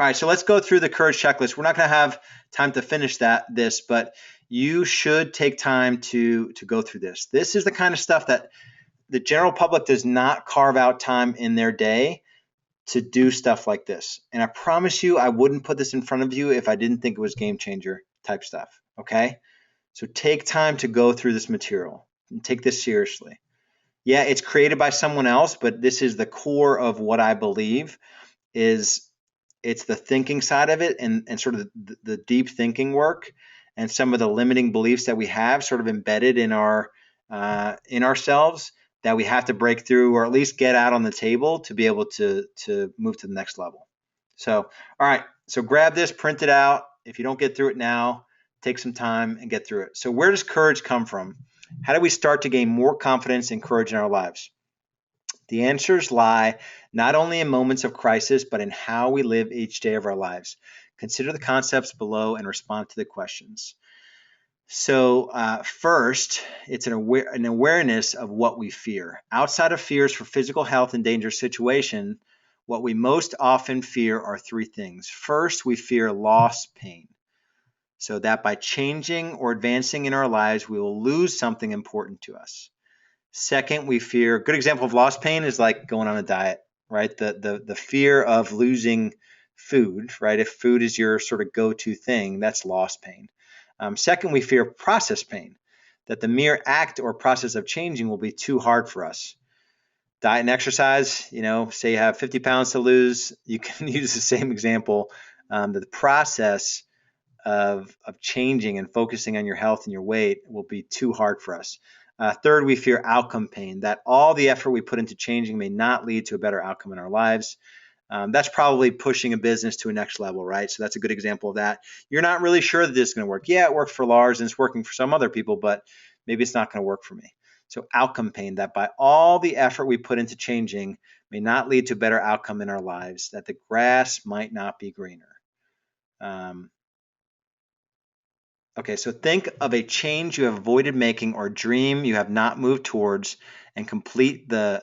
All right, so let's go through the courage checklist. We're not going to have time to finish this, but you should take time to go through this. This is the kind of stuff that the general public does not carve out time in their day to do stuff like this. And I promise you, I wouldn't put this in front of you if I didn't think it was game changer type stuff. Okay? So take time to go through this material and take this seriously. Yeah, it's created by someone else, but this is the core of what I believe is it's the thinking side of it and sort of the deep thinking work and some of the limiting beliefs that we have sort of embedded in ourselves that we have to break through or at least get out on the table to be able to move to the next level. So, all right, so grab this, print it out. If you don't get through it now, take some time and get through it. So where does courage come from? How do we start to gain more confidence and courage in our lives? The answers lie not only in moments of crisis, but in how we live each day of our lives. Consider the concepts below and respond to the questions. So first, it's an awareness of what we fear. Outside of fears for physical health and dangerous situation, what we most often fear are three things. First, we fear loss pain. So that by changing or advancing in our lives, we will lose something important to us. Second, we fear, a good example of loss pain is like going on a diet, right? The fear of losing food, right? If food is your sort of go-to thing, that's loss pain. Second, we fear process pain, that the mere act or process of changing will be too hard for us. Diet and exercise, say you have 50 pounds to lose, you can use the same example. That the process of changing and focusing on your health and your weight will be too hard for us. Third, we fear outcome pain, that all the effort we put into changing may not lead to a better outcome in our lives. That's probably pushing a business to a next level, right? So that's a good example of that. You're not really sure that this is going to work. Yeah, it worked for Lars and it's working for some other people, but maybe it's not going to work for me. So outcome pain, that by all the effort we put into changing may not lead to a better outcome in our lives, that the grass might not be greener. Okay, so think of a change you have avoided making or dream you have not moved towards and complete the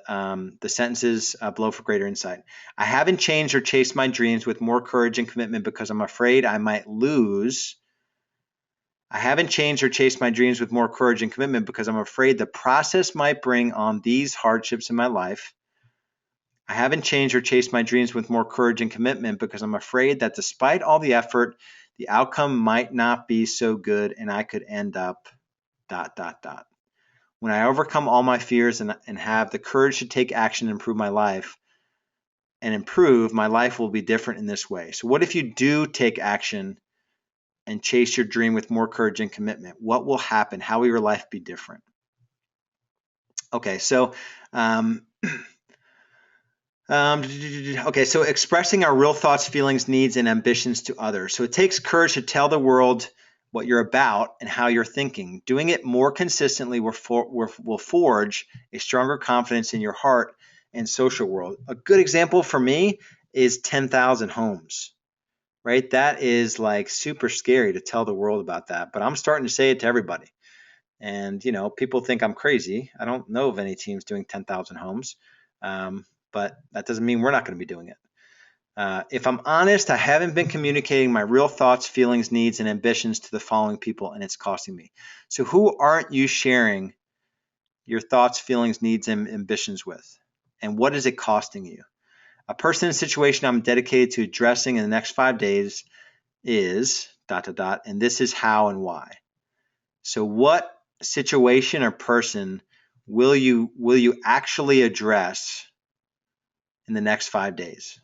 sentences below for greater insight. I haven't changed or chased my dreams with more courage and commitment because I'm afraid I might lose. I haven't changed or chased my dreams with more courage and commitment because I'm afraid the process might bring on these hardships in my life. I haven't changed or chased my dreams with more courage and commitment because I'm afraid that despite all the effort, the outcome might not be so good and I could end up ... When I overcome all my fears and have the courage to take action and improve, my life will be different in this way. So what if you do take action and chase your dream with more courage and commitment? What will happen? How will your life be different? Okay, so so expressing our real thoughts, feelings, needs, and ambitions to others. So it takes courage to tell the world what you're about and how you're thinking. Doing it more consistently will forge a stronger confidence in your heart and social world. A good example for me is 10,000 homes, right? That is like super scary to tell the world about that, but I'm starting to say it to everybody. And, people think I'm crazy. I don't know of any teams doing 10,000 homes. But that doesn't mean we're not going to be doing it. If I'm honest, I haven't been communicating my real thoughts, feelings, needs, and ambitions to the following people, and it's costing me. So who aren't you sharing your thoughts, feelings, needs, and ambitions with? And what is it costing you? A person and situation I'm dedicated to addressing in the next 5 days is ... and this is how and why. So what situation or person will you actually address in the next 5 days?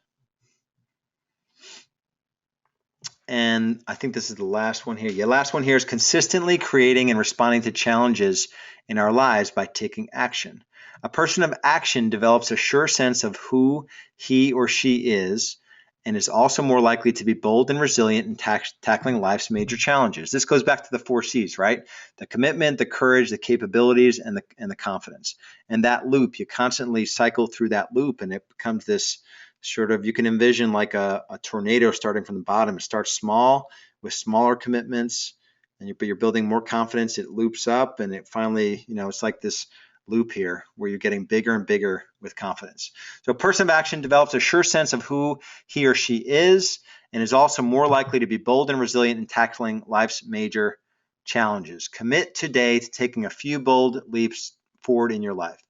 And I think this is the last one here. Yeah, last one here is consistently creating and responding to challenges in our lives by taking action. A person of action develops a sure sense of who he or she is and is also more likely to be bold and resilient in tackling life's major challenges. This goes back to the 4 C's, right? The commitment, the courage, the capabilities, and the confidence. And that loop, you constantly cycle through that loop, and it becomes this sort of, you can envision like a tornado starting from the bottom. It starts small with smaller commitments, but you're building more confidence. It loops up, and it finally, it's like this loop here where you're getting bigger and bigger with confidence. So a person of action develops a sure sense of who he or she is and is also more likely to be bold and resilient in tackling life's major challenges. Commit today to taking a few bold leaps forward in your life.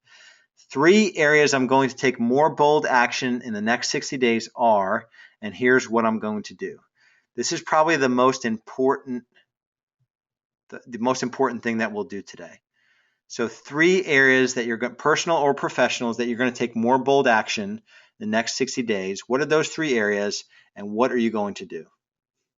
3 areas I'm going to take more bold action in the next 60 days are, and here's what I'm going to do. This is probably the most important thing that we'll do today. So 3 areas that you're personal or professionals that you're going to take more bold action the next 60 days. What are those 3 areas, and what are you going to do?